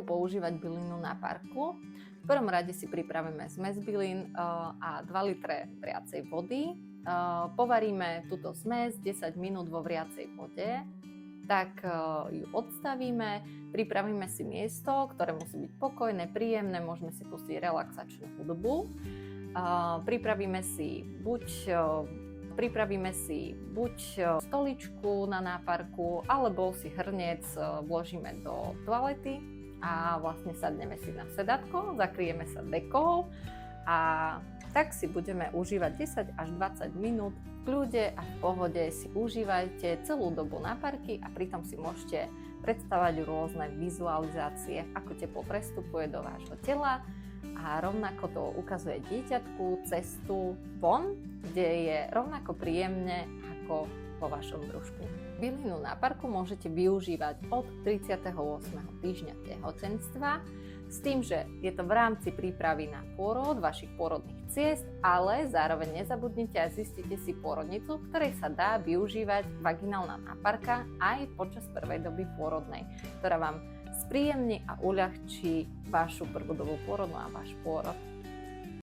Ako používať bylinu na parku? V prvom rade si pripravíme zmes bylín a 2 litre vriacej vody. Povaríme túto zmes 10 minút vo vriacej vode, tak ju odstavíme, pripravíme si miesto, ktoré musí byť pokojné, príjemné, môžeme si pustiť relaxačnú hudbu. Pripravíme si buď stoličku na náparku, alebo si hrniec vložíme do toalety a vlastne sadneme si na sedatko, zakryjeme sa dekou a tak si budeme užívať 10 až 20 minút. V kľude a v pohode si užívajte celú dobu na parky a pritom si môžete predstavať rôzne vizualizácie, ako teplo prestupuje do vášho tela a rovnako to ukazuje dieťatku cestu von, kde je rovnako príjemne ako vo vašom brúšku. Bylinu na parku môžete využívať od 38. týždňa tehotenstva, s tým, že je to v rámci prípravy na pôrod, vašich pôrodných ciest, ale zároveň nezabudnite a zistite si pôrodnicu, v ktorej sa dá využívať vaginálna náparka aj počas prvej doby pôrodnej, ktorá vám spríjemní a uľahčí vašu prvú dobu pôrodnú a váš pôrod.